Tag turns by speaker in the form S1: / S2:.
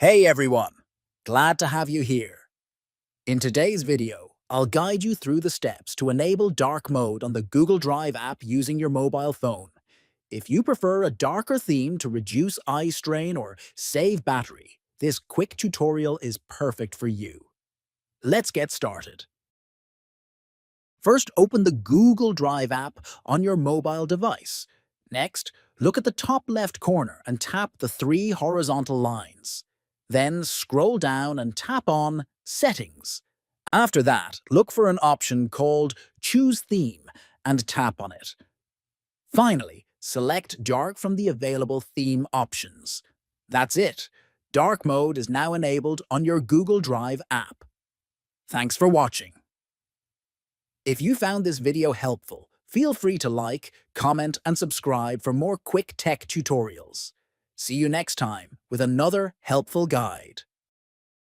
S1: Hey everyone! Glad to have you here. In today's video, I'll guide you through the steps to enable dark mode on the Google Drive app using your mobile phone. If you prefer a darker theme to reduce eye strain or save battery, this quick tutorial is perfect for you. Let's get started. First, open the Google Drive app on your mobile device. Next, look at the top left corner and tap the three horizontal lines. Then scroll down and tap on Settings. After that, look for an option called Choose Theme and tap on it. Finally, select Dark from the available theme options. That's it. Dark mode is now enabled on your Google Drive app. Thanks for watching. If you found this video helpful, feel free to like, comment, and subscribe for more quick tech tutorials. See you next time with another helpful guide.